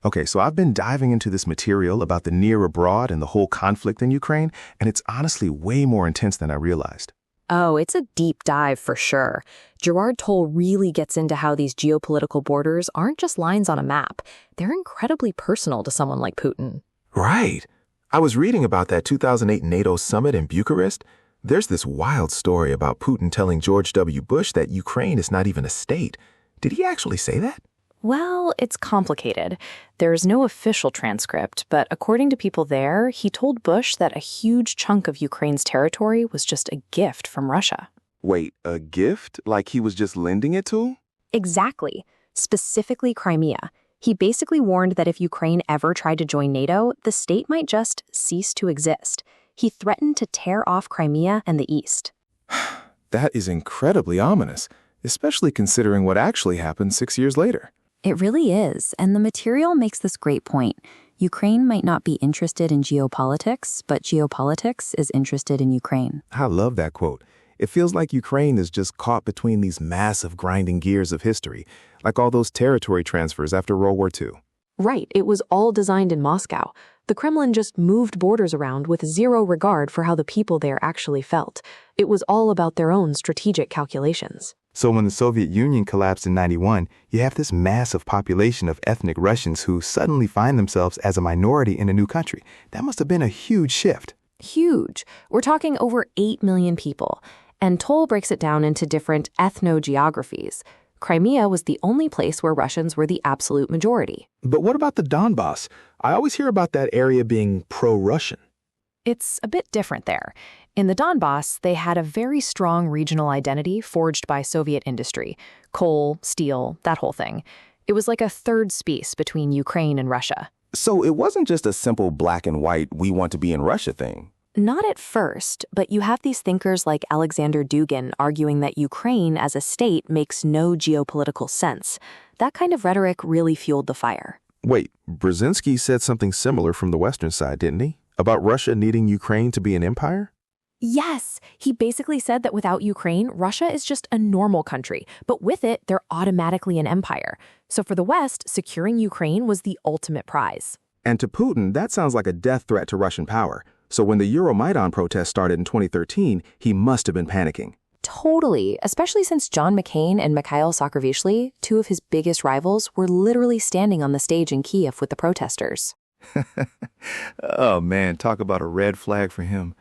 Okay, so I've been diving into this material about the near abroad and the whole conflict in Ukraine, and it's honestly way more intense than I realized. Oh, it's a deep dive for sure. Gerard Toal really gets into how these geopolitical borders aren't just lines on a map. They're incredibly personal to someone like Putin. Right. I was reading about that 2008 NATO summit in Bucharest. There's this wild story about Putin telling George W. Bush that Ukraine is not even a state. Did he actually say that? Well, it's complicated. There's no official transcript, but according to people there, he told Bush that a huge chunk of Ukraine's territory was just a gift from Russia. Wait, a gift? Like he was just lending it to? Exactly. Specifically Crimea. He basically warned that if Ukraine ever tried to join NATO, the state might just cease to exist. He threatened to tear off Crimea and the East. That is incredibly ominous, especially considering what actually happened 6 years later. It really is, and the material makes this great point. Ukraine might not be interested in geopolitics, but geopolitics is interested in Ukraine. I love that quote. It feels like Ukraine is just caught between these massive grinding gears of history, like all those territory transfers after World War II. Right, it was all designed in Moscow. The Kremlin just moved borders around with zero regard for how the people there actually felt. It was all about their own strategic calculations. So when the Soviet Union collapsed in '91, you have this massive population of ethnic Russians who suddenly find themselves as a minority in a new country. That must have been a huge shift. Huge. We're talking over 8 million people. And Toal breaks it down into different ethnogeographies. Crimea was the only place where Russians were the absolute majority. But what about the Donbass? I always hear about that area being pro-Russian. It's a bit different there. In the Donbass, they had a very strong regional identity forged by Soviet industry. Coal, steel, that whole thing. It was like a third space between Ukraine and Russia. So it wasn't just a simple black and white, we want to be in Russia thing. Not at first, but you have these thinkers like Alexander Dugin arguing that Ukraine as a state makes no geopolitical sense. That kind of rhetoric really fueled the fire. Wait, Brzezinski said something similar from the Western side, didn't he? About Russia needing Ukraine to be an empire? Yes, he basically said that without Ukraine, Russia is just a normal country, but with it, they're automatically an empire. So for the West, securing Ukraine was the ultimate prize. And to Putin, that sounds like a death threat to Russian power. So when the Euromaidan protests started in 2013, he must have been panicking. Totally, especially since John McCain and Mikhail Saakashvili, two of his biggest rivals, were literally standing on the stage in Kiev with the protesters. Oh man, talk about a red flag for him.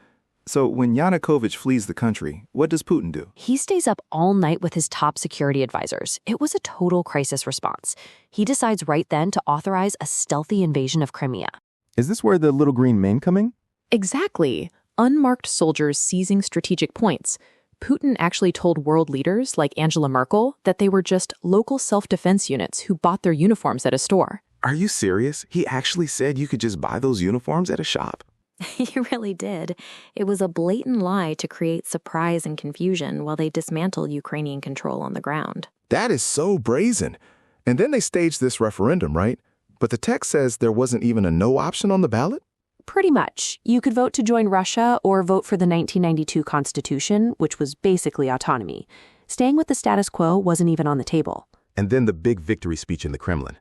So when Yanukovych flees the country, what does Putin do? He stays up all night with his top security advisors. It was a total crisis response. He decides right then to authorize a stealthy invasion of Crimea. Is this where the little green men come in? Exactly. Unmarked soldiers seizing strategic points. Putin actually told world leaders like Angela Merkel that they were just local self-defense units who bought their uniforms at a store. Are you serious? He actually said you could just buy those uniforms at a shop? He really did. It was a blatant lie to create surprise and confusion while they dismantled Ukrainian control on the ground. That is so brazen. And then they staged this referendum, right? But the text says there wasn't even a no option on the ballot? Pretty much. You could vote to join Russia or vote for the 1992 Constitution, which was basically autonomy. Staying with the status quo wasn't even on the table. And then the big victory speech in the Kremlin.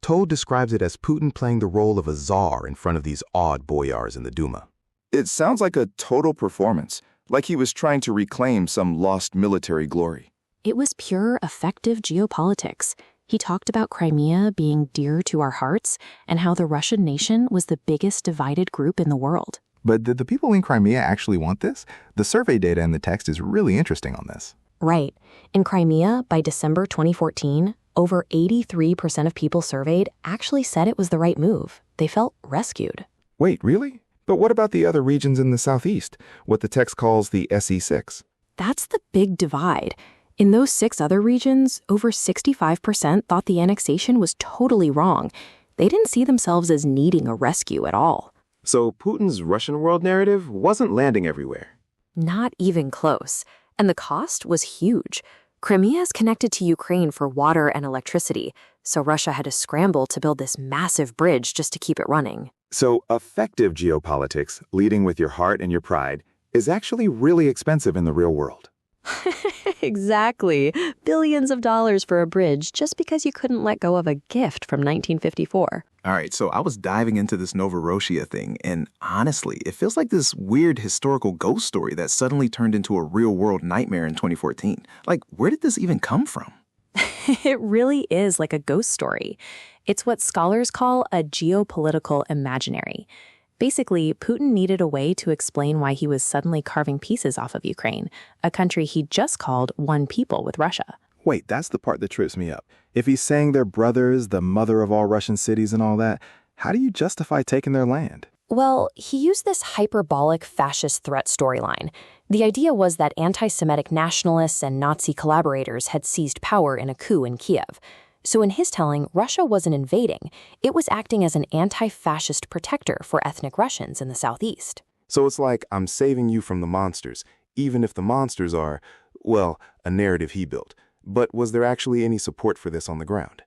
Toal describes it as Putin playing the role of a czar in front of these awed boyars in the Duma. It sounds like a total performance, like he was trying to reclaim some lost military glory. It was pure, effective geopolitics. He talked about Crimea being dear to our hearts and how the Russian nation was the biggest divided group in the world. But did the people in Crimea actually want this? The survey data in the text is really interesting on this. Right. In Crimea, by December 2014, over 83% of people surveyed actually said it was the right move. They felt rescued. Wait, really? But what about the other regions in the southeast, what the text calls the SE6? That's the big divide. In those 6 other regions, over 65% thought the annexation was totally wrong. They didn't see themselves as needing a rescue at all. So Putin's Russian world narrative wasn't landing everywhere. Not even close. And the cost was huge. Crimea is connected to Ukraine for water and electricity, so Russia had to scramble to build this massive bridge just to keep it running. So effective geopolitics, leading with your heart and your pride, is actually really expensive in the real world. Exactly. Billions of dollars for a bridge just because you couldn't let go of a gift from 1954. All right, so I was diving into this Novorossiya thing, and honestly, it feels like this weird historical ghost story that suddenly turned into a real-world nightmare in 2014. Like, where did this even come from? It really is like a ghost story. It's what scholars call a geopolitical imaginary. Basically, Putin needed a way to explain why he was suddenly carving pieces off of Ukraine, a country he just called one people with Russia. Wait, that's the part that trips me up. If he's saying they're brothers, the mother of all Russian cities and all that, how do you justify taking their land? Well, he used this hyperbolic fascist threat storyline. The idea was that anti-Semitic nationalists and Nazi collaborators had seized power in a coup in Kiev. So in his telling, Russia wasn't invading. It was acting as an anti-fascist protector for ethnic Russians in the southeast. So it's like, I'm saving you from the monsters, even if the monsters are, well, a narrative he built. But was there actually any support for this on the ground?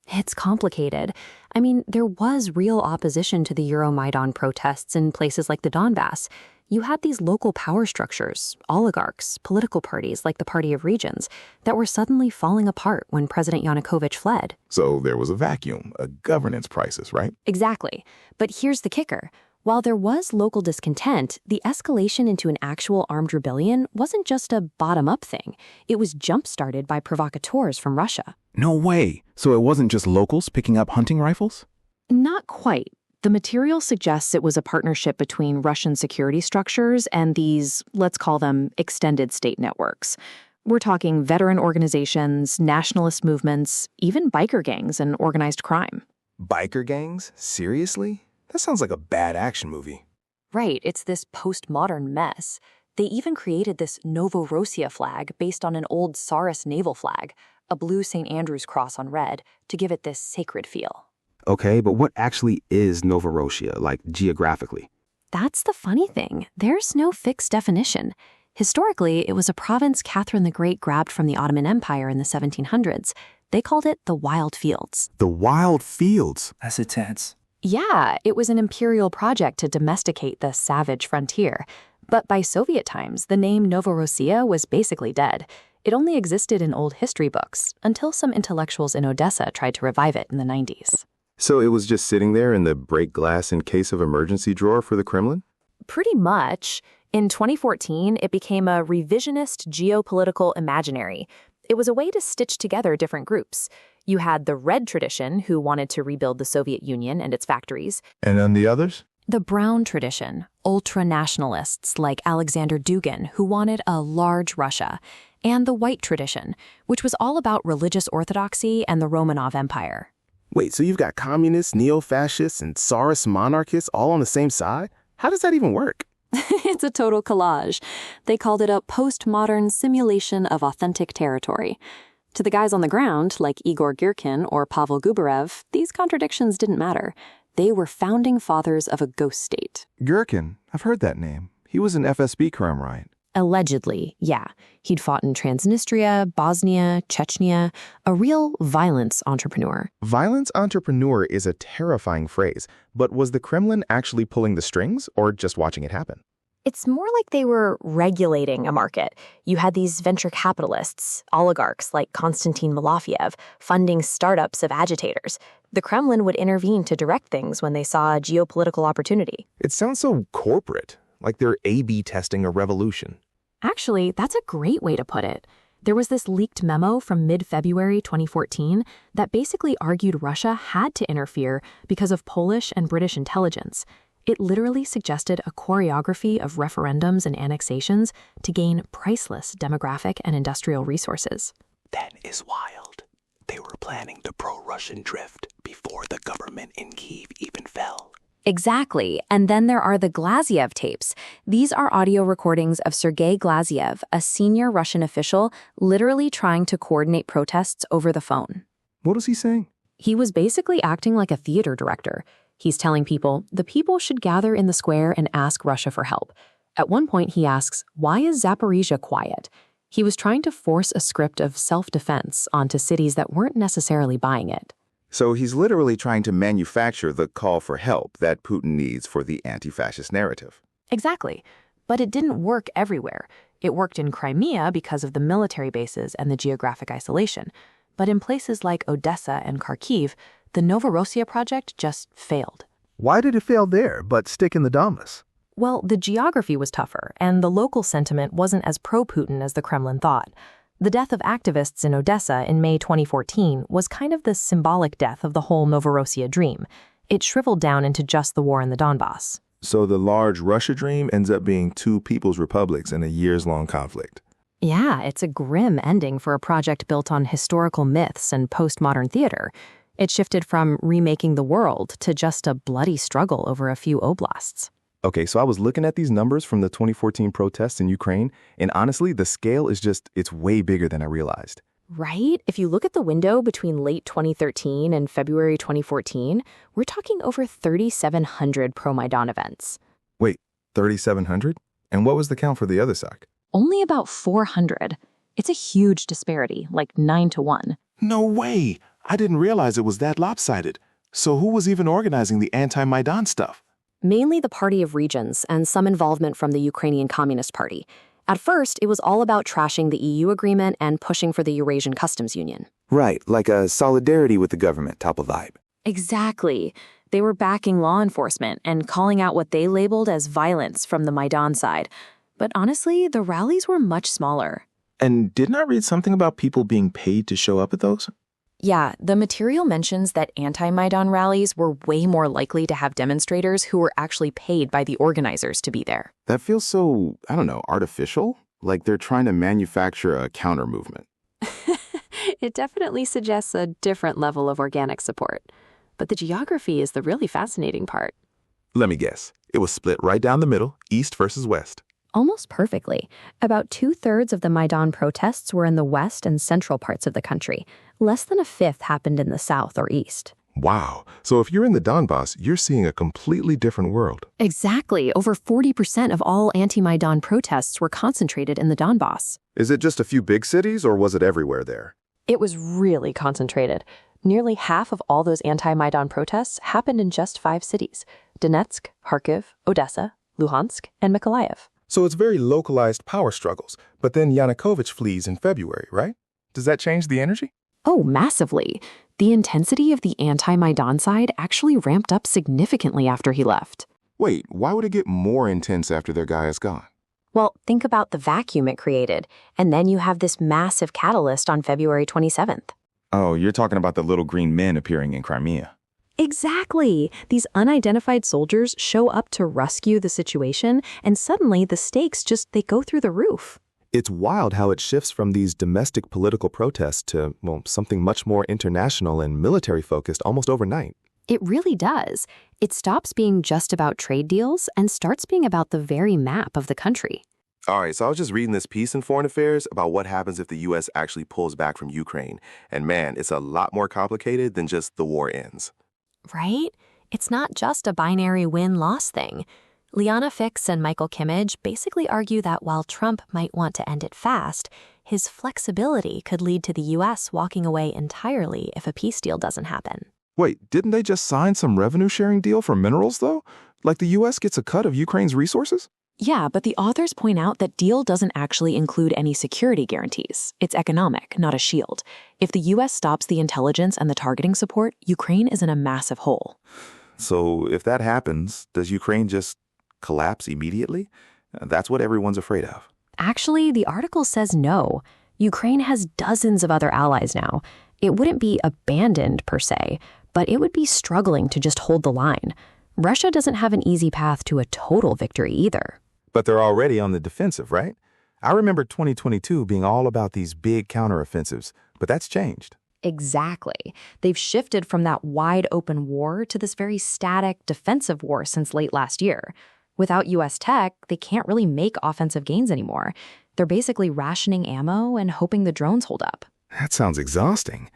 It's complicated. I mean, there was real opposition to the Euromaidan protests in places like the Donbass. You had these local power structures, oligarchs, political parties like the Party of Regions, that were suddenly falling apart when President Yanukovych fled. So there was a vacuum, a governance crisis, right? Exactly. But here's the kicker. While there was local discontent, the escalation into an actual armed rebellion wasn't just a bottom-up thing. It was jump-started by provocateurs from Russia. No way. So it wasn't just locals picking up hunting rifles? Not quite. The material suggests it was a partnership between Russian security structures and these, let's call them, extended state networks. We're talking veteran organizations, nationalist movements, even biker gangs and organized crime. Biker gangs? Seriously? That sounds like a bad action movie. Right, it's this postmodern mess. They even created this Novorossiya flag based on an old Tsarist naval flag, a blue St. Andrew's cross on red, to give it this sacred feel. Okay, but what actually is Novorossiya, like geographically? That's the funny thing. There's no fixed definition. Historically, it was a province Catherine the Great grabbed from the Ottoman Empire in the 1700s. They called it the Wild Fields. The Wild Fields? That's intense. Yeah, it was an imperial project to domesticate the savage frontier. But by Soviet times, the name Novorossiya was basically dead. It only existed in old history books until some intellectuals in Odessa tried to revive it in the 90s. So it was just sitting there in the break glass in case of emergency drawer for the Kremlin? Pretty much. In 2014, it became a revisionist geopolitical imaginary. It was a way to stitch together different groups. You had the Red tradition, who wanted to rebuild the Soviet Union and its factories. And then the others? The Brown tradition, ultra-nationalists like Alexander Dugin, who wanted a large Russia. And the White tradition, which was all about religious orthodoxy and the Romanov Empire. Wait, so you've got communists, neo-fascists, and Tsarist monarchists all on the same side? How does that even work? It's a total collage. They called it a postmodern simulation of authentic territory. To the guys on the ground, like Igor Girkin or Pavel Gubarev, these contradictions didn't matter. They were founding fathers of a ghost state. Gherkin, I've heard that name. He was an FSB crime, right? Allegedly, yeah. He'd fought in Transnistria, Bosnia, Chechnya, a real violence entrepreneur. Violence entrepreneur is a terrifying phrase, but was the Kremlin actually pulling the strings or just watching it happen? It's more like they were regulating a market. You had these venture capitalists, oligarchs like Konstantin Malafiev, funding startups of agitators. The Kremlin would intervene to direct things when they saw a geopolitical opportunity. It sounds so corporate, like they're A/B testing a revolution. Actually, that's a great way to put it. There was this leaked memo from mid-February 2014 that basically argued Russia had to interfere because of Polish and British intelligence. It literally suggested a choreography of referendums and annexations to gain priceless demographic and industrial resources. That is wild. They were planning the pro-Russian drift before the government in Kyiv even fell. Exactly. And then there are the Glaziev tapes. These are audio recordings of Sergei Glaziev, a senior Russian official, literally trying to coordinate protests over the phone. What was he saying? He was basically acting like a theater director. He's telling people the people should gather in the square and ask Russia for help. At one point, he asks, why is Zaporizhia quiet? He was trying to force a script of self-defense onto cities that weren't necessarily buying it. So he's literally trying to manufacture the call for help that Putin needs for the anti-fascist narrative. Exactly. But it didn't work everywhere. It worked in Crimea because of the military bases and the geographic isolation. But in places like Odessa and Kharkiv, the Novorossiya project just failed. Why did it fail there, but stick in the Donbas? Well, the geography was tougher, and the local sentiment wasn't as pro-Putin as the Kremlin thought. The death of activists in Odessa in May 2014 was kind of the symbolic death of the whole Novorossiya dream. It shriveled down into just the war in the Donbas. So the large Russia dream ends up being two people's republics in a years-long conflict. Yeah, it's a grim ending for a project built on historical myths and postmodern theater. It shifted from remaking the world to just a bloody struggle over a few oblasts. Okay, so I was looking at these numbers from the 2014 protests in Ukraine, and honestly, the scale is it's way bigger than I realized. Right? If you look at the window between late 2013 and February 2014, we're talking over 3,700 pro-Maidan events. Wait, 3,700? And what was the count for the other side? Only about 400. It's a huge disparity, like 9 to 1. No way! I didn't realize it was that lopsided. So who was even organizing the anti-Maidan stuff? Mainly the Party of Regions and some involvement from the Ukrainian Communist Party. At first, it was all about trashing the EU agreement and pushing for the Eurasian Customs Union. Right, like a solidarity with the government type of vibe. Exactly. They were backing law enforcement and calling out what they labeled as violence from the Maidan side. But honestly, the rallies were much smaller. And didn't I read something about people being paid to show up at those? Yeah, the material mentions that anti-Maidan rallies were way more likely to have demonstrators who were actually paid by the organizers to be there. That feels so, artificial? Like they're trying to manufacture a counter movement. It definitely suggests a different level of organic support. But the geography is the really fascinating part. Let me guess. It was split right down the middle, east versus west. Almost perfectly. About 2/3 of the Maidan protests were in the west and central parts of the country. Less than a fifth happened in the south or east. Wow. So if you're in the Donbas, you're seeing a completely different world. Exactly. Over 40% of all anti-Maidan protests were concentrated in the Donbas. Is it just a few big cities, or was it everywhere there? It was really concentrated. Nearly half of all those anti-Maidan protests happened in just 5 cities: Donetsk, Kharkiv, Odessa, Luhansk, and Mykolaiv. So it's very localized power struggles. But then Yanukovych flees in February, right? Does that change the energy? Oh, massively. The intensity of the anti-Maidan side actually ramped up significantly after he left. Wait, why would it get more intense after their guy is gone? Well, think about the vacuum it created, and then you have this massive catalyst on February 27th. Oh, you're talking about the little green men appearing in Crimea. Exactly. These unidentified soldiers show up to rescue the situation, and suddenly the stakes they go through the roof. It's wild how it shifts from these domestic political protests to, something much more international and military-focused almost overnight. It really does. It stops being just about trade deals and starts being about the very map of the country. All right, so I was just reading this piece in Foreign Affairs about what happens if the U.S. actually pulls back from Ukraine. And man, it's a lot more complicated than just the war ends. Right? It's not just a binary win-loss thing. Liana and Michael Kimmage basically argue that while Trump might want to end it fast, his flexibility could lead to the U.S. walking away entirely if a peace deal doesn't happen. Wait, didn't they just sign some revenue-sharing deal for minerals, though? Like the U.S. gets a cut of Ukraine's resources? Yeah, but the authors point out that deal doesn't actually include any security guarantees. It's economic, not a shield. If the U.S. stops the intelligence and the targeting support, Ukraine is in a massive hole. So if that happens, does Ukraine just collapse immediately? That's what everyone's afraid of. Actually, the article says no. Ukraine has dozens of other allies now. It wouldn't be abandoned per se, but it would be struggling to just hold the line. Russia doesn't have an easy path to a total victory either. But they're already on the defensive, right? I remember 2022 being all about these big counteroffensives, but that's changed. Exactly. They've shifted from that wide-open war to this very static defensive war since late last year. Without U.S. tech, they can't really make offensive gains anymore. They're basically rationing ammo and hoping the drones hold up. That sounds exhausting.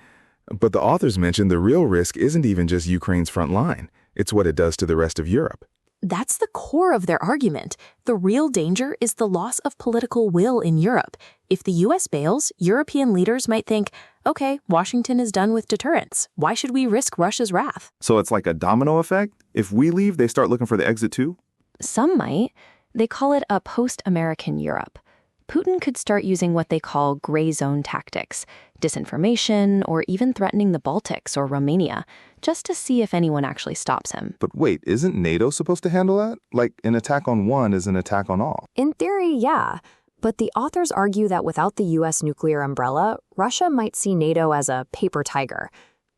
But the authors mentioned the real risk isn't even just Ukraine's front line. It's what it does to the rest of Europe. That's the core of their argument. The real danger is the loss of political will in Europe. If the U.S. bails, European leaders might think, okay, Washington is done with deterrence. Why should we risk Russia's wrath? So it's like a domino effect? If we leave, they start looking for the exit too? Some might. They call it a post-American Europe. Putin could start using what they call gray zone tactics, disinformation, or even threatening the Baltics or Romania, just to see if anyone actually stops him. But wait, isn't NATO supposed to handle that? Like, an attack on one is an attack on all. In theory, yeah. But the authors argue that without the U.S. nuclear umbrella, Russia might see NATO as a paper tiger.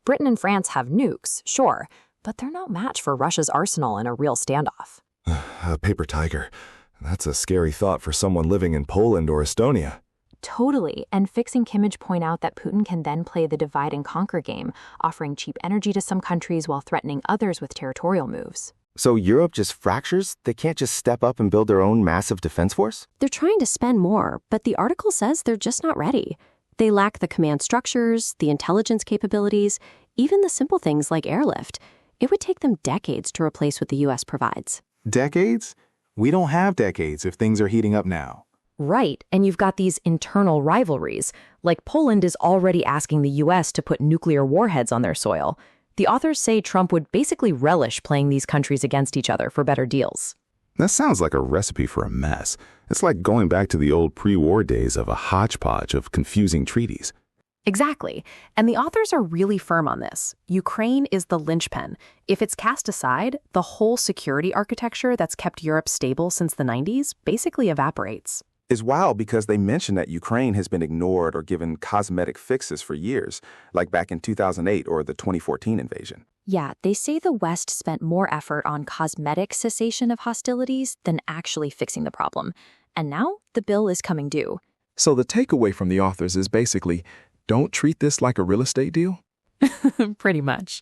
Britain and France have nukes, sure, but they're no match for Russia's arsenal in a real standoff. A paper tiger. That's a scary thought for someone living in Poland or Estonia. Totally, and Fix and Kimmage point out that Putin can then play the divide and conquer game, offering cheap energy to some countries while threatening others with territorial moves. So Europe just fractures? They can't just step up and build their own massive defense force? They're trying to spend more, but the article says they're just not ready. They lack the command structures, the intelligence capabilities, even the simple things like airlift. It would take them decades to replace what the U.S. provides. Decades? We don't have decades if things are heating up now. Right, and you've got these internal rivalries, like Poland is already asking the U.S. to put nuclear warheads on their soil. The authors say Trump would basically relish playing these countries against each other for better deals. That sounds like a recipe for a mess. It's like going back to the old pre-war days of a hodgepodge of confusing treaties. Exactly, and the authors are really firm on this. Ukraine is the linchpin. If it's cast aside, the whole security architecture that's kept Europe stable since the 90s basically evaporates. It's wild because they mention that Ukraine has been ignored or given cosmetic fixes for years, like back in 2008 or the 2014 invasion. Yeah, they say the West spent more effort on cosmetic cessation of hostilities than actually fixing the problem. And now the bill is coming due. So the takeaway from the authors is basically, don't treat this like a real estate deal? Pretty much.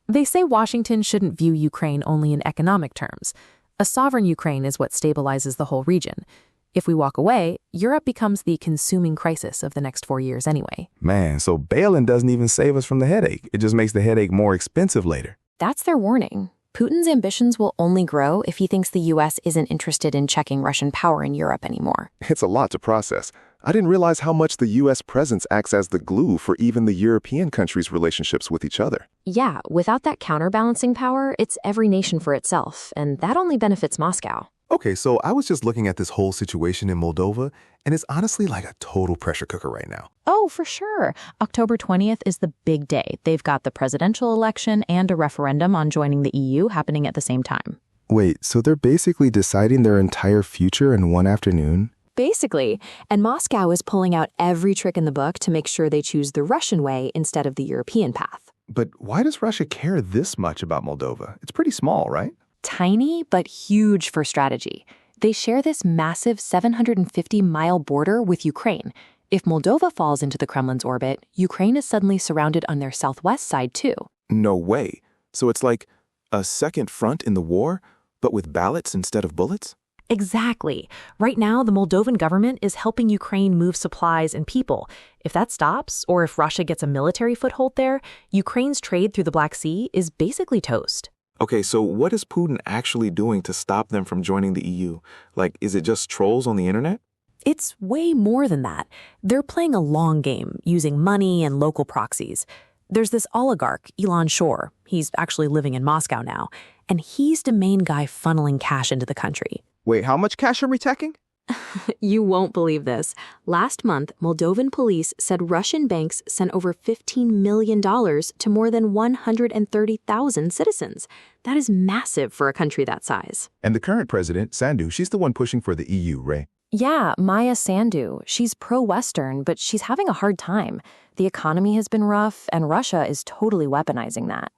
They say Washington shouldn't view Ukraine only in economic terms. A sovereign Ukraine is what stabilizes the whole region. If we walk away, Europe becomes the consuming crisis of the next 4 years anyway. Man, so bailing doesn't even save us from the headache. It just makes the headache more expensive later. That's their warning. Putin's ambitions will only grow if he thinks the U.S. isn't interested in checking Russian power in Europe anymore. It's a lot to process. I didn't realize how much the U.S. presence acts as the glue for even the European countries' relationships with each other. Yeah, without that counterbalancing power, it's every nation for itself, and that only benefits Moscow. Okay, so I was just looking at this whole situation in Moldova, and it's honestly like a total pressure cooker right now. Oh, for sure. October 20th is the big day. They've got the presidential election and a referendum on joining the EU happening at the same time. Wait, so they're basically deciding their entire future in one afternoon? Basically, and Moscow is pulling out every trick in the book to make sure they choose the Russian way instead of the European path. But why does Russia care this much about Moldova? It's pretty small, right? Tiny, but huge for strategy. They share this massive 750-mile border with Ukraine. If Moldova falls into the Kremlin's orbit, Ukraine is suddenly surrounded on their southwest side, too. No way. So it's like a second front in the war, but with ballots instead of bullets? Exactly. Right now, the Moldovan government is helping Ukraine move supplies and people. If that stops, or if Russia gets a military foothold there, Ukraine's trade through the Black Sea is basically toast. Okay, so what is Putin actually doing to stop them from joining the EU? Like, is it just trolls on the internet? It's way more than that. They're playing a long game, using money and local proxies. There's this oligarch, Elon Shore. He's actually living in Moscow now, and he's the main guy funneling cash into the country. Wait, how much cash are we taking? You won't believe this. Last month, Moldovan police said Russian banks sent over $15 million to more than 130,000 citizens. That is massive for a country that size. And the current president, Sandu, she's the one pushing for the EU, right? Yeah, Maya Sandu. She's pro-Western, but she's having a hard time. The economy has been rough, and Russia is totally weaponizing that.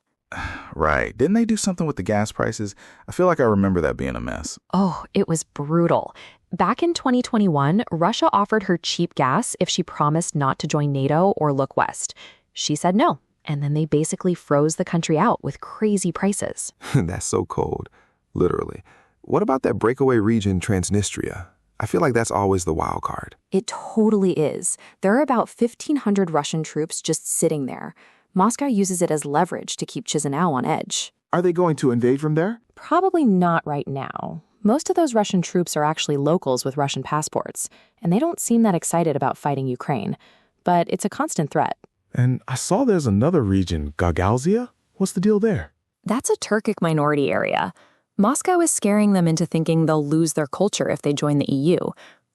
Right. Didn't they do something with the gas prices? I feel like I remember that being a mess. Oh, it was brutal. Back in 2021, Russia offered her cheap gas if she promised not to join NATO or look west. She said no, and then they basically froze the country out with crazy prices. That's so cold, literally. What about that breakaway region, Transnistria? I feel like that's always the wild card. It totally is. There are about 1,500 Russian troops just sitting there. Moscow uses it as leverage to keep Chisinau on edge. Are they going to invade from there? Probably not right now. Most of those Russian troops are actually locals with Russian passports, and they don't seem that excited about fighting Ukraine. But it's a constant threat. And I saw there's another region, Gagauzia. What's the deal there? That's a Turkic minority area. Moscow is scaring them into thinking they'll lose their culture if they join the EU.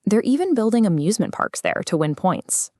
They're even building amusement parks there to win points.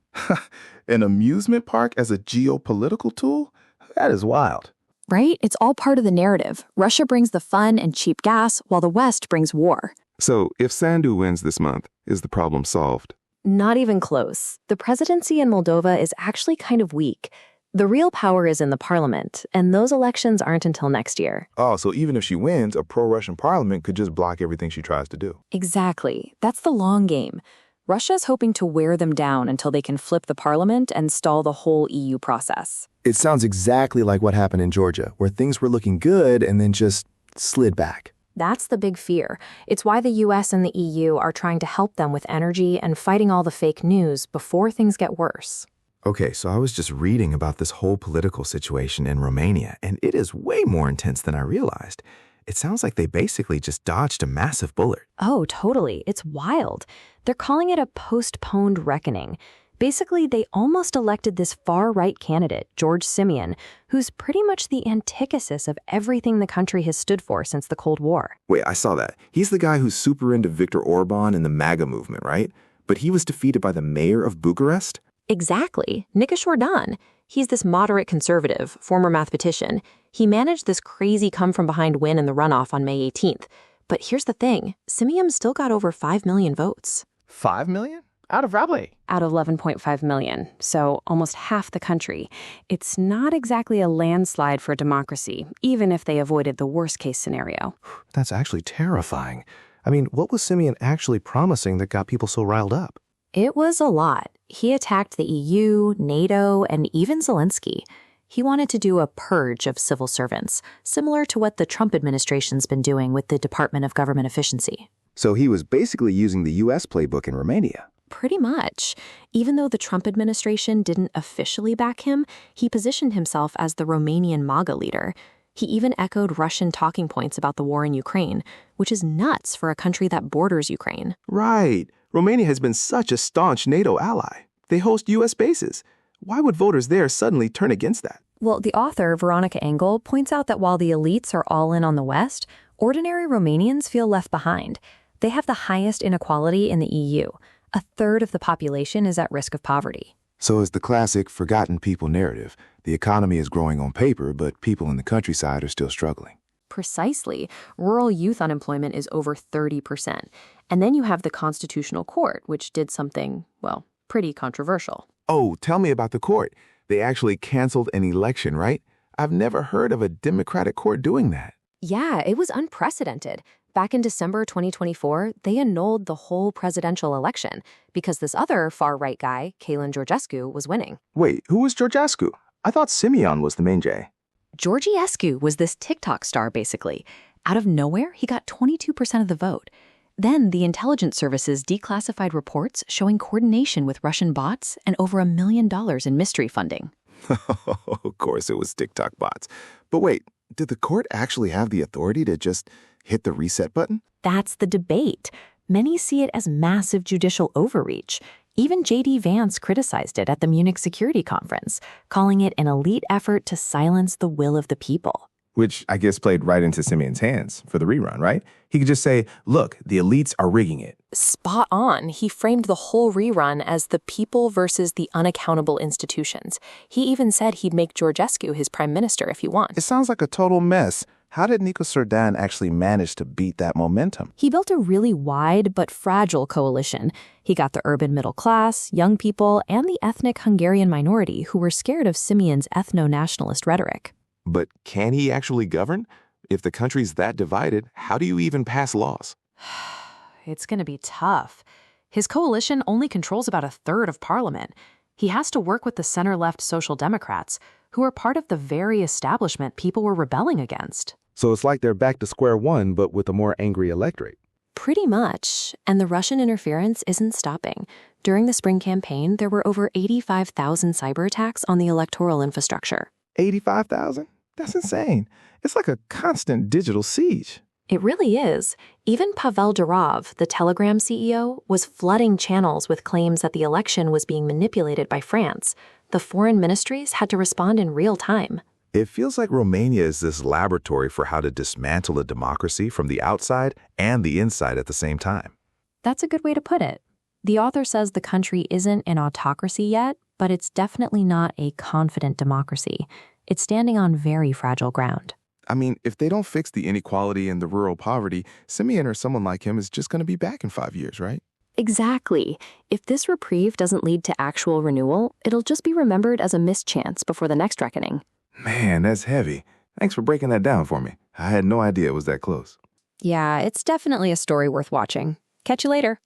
An amusement park as a geopolitical tool? That is wild. Right? It's all part of the narrative. Russia brings the fun and cheap gas, while the West brings war. So, if Sandu wins this month, is the problem solved? Not even close. The presidency in Moldova is actually kind of weak. The real power is in the parliament, and those elections aren't until next year. Oh, so even if she wins, a pro-Russian parliament could just block everything she tries to do. Exactly. That's the long game. Russia's hoping to wear them down until they can flip the parliament and stall the whole EU process. It sounds exactly like what happened in Georgia, where things were looking good and then just slid back. That's the big fear. It's why the US and the EU are trying to help them with energy and fighting all the fake news before things get worse. Okay, so I was just reading about this whole political situation in Romania, and it is way more intense than I realized. It sounds like they basically just dodged a massive bullet. Oh, totally. It's wild. They're calling it a postponed reckoning. Basically, they almost elected this far-right candidate, George Simeon, who's pretty much the antithesis of everything the country has stood for since the Cold War. Wait, I saw that. He's the guy who's super into Viktor Orban and the MAGA movement, right? But he was defeated by the mayor of Bucharest? Exactly. Nika Jordan. He's this moderate conservative, former mathematician. He managed this crazy come-from-behind win in the runoff on May 18th. But here's the thing. Simeon still got over 5 million votes. 5 million? Out of Raleigh. Out of 11.5 million, so almost half the country. It's not exactly a landslide for democracy, even if they avoided the worst-case scenario. That's actually terrifying. I mean, what was Simeon actually promising that got people so riled up? It was a lot. He attacked the EU, NATO, and even Zelensky. He wanted to do a purge of civil servants, similar to what the Trump administration's been doing with the Department of Government Efficiency. So he was basically using the U.S. playbook in Romania. Pretty much. Even though the Trump administration didn't officially back him, he positioned himself as the Romanian MAGA leader. He even echoed Russian talking points about the war in Ukraine, which is nuts for a country that borders Ukraine. Right. Romania has been such a staunch NATO ally. They host U.S. bases. Why would voters there suddenly turn against that? Well, the author, Veronica Anghel, points out that while the elites are all in on the West, ordinary Romanians feel left behind. They have the highest inequality in the EU. A third of the population is at risk of poverty. So it's the classic forgotten people narrative. The economy is growing on paper, but people in the countryside are still struggling. Precisely. Rural youth unemployment is over 30%. And then you have the Constitutional Court, which did something, well, pretty controversial. Oh, tell me about the court. They actually canceled an election, right? I've never heard of a Democratic court doing that. Yeah, it was unprecedented. Back in December 2024, they annulled the whole presidential election because this other far-right guy, Calin Georgescu, was winning. Wait, who was Georgescu? I thought Simeon was the main J. Georgescu was this TikTok star, basically. Out of nowhere, he got 22% of the vote. Then the intelligence services declassified reports showing coordination with Russian bots and over $1 million in mystery funding. Of course it was TikTok bots. But wait, did the court actually have the authority to just hit the reset button? That's the debate. Many see it as massive judicial overreach. Even J.D. Vance criticized it at the Munich Security Conference, calling it an elite effort to silence the will of the people. Which I guess played right into Simeon's hands for the rerun, right? He could just say, look, the elites are rigging it. Spot on. He framed the whole rerun as the people versus the unaccountable institutions. He even said he'd make Georgescu his prime minister if he wants. It sounds like a total mess. How did Nika Jordan actually manage to beat that momentum? He built a really wide but fragile coalition. He got the urban middle class, young people, and the ethnic Hungarian minority who were scared of Simeon's ethno-nationalist rhetoric. But can he actually govern? If the country's that divided, how do you even pass laws? It's going to be tough. His coalition only controls about a third of parliament. He has to work with the center-left Social Democrats, who are part of the very establishment people were rebelling against. So it's like they're back to square one, but with a more angry electorate. Pretty much. And the Russian interference isn't stopping. During the spring campaign, there were over 85,000 cyber attacks on the electoral infrastructure. 85,000? That's insane. It's like a constant digital siege. It really is. Even Pavel Durov, the Telegram CEO, was flooding channels with claims that the election was being manipulated by France. The foreign ministries had to respond in real time. It feels like Romania is this laboratory for how to dismantle a democracy from the outside and the inside at the same time. That's a good way to put it. The author says the country isn't an autocracy yet, but it's definitely not a confident democracy. It's standing on very fragile ground. I mean, if they don't fix the inequality and the rural poverty, Simeon or someone like him is just going to be back in 5 years, right? Exactly. If this reprieve doesn't lead to actual renewal, it'll just be remembered as a mischance before the next reckoning. Man, that's heavy. Thanks for breaking that down for me. I had no idea it was that close. Yeah, it's definitely a story worth watching. Catch you later.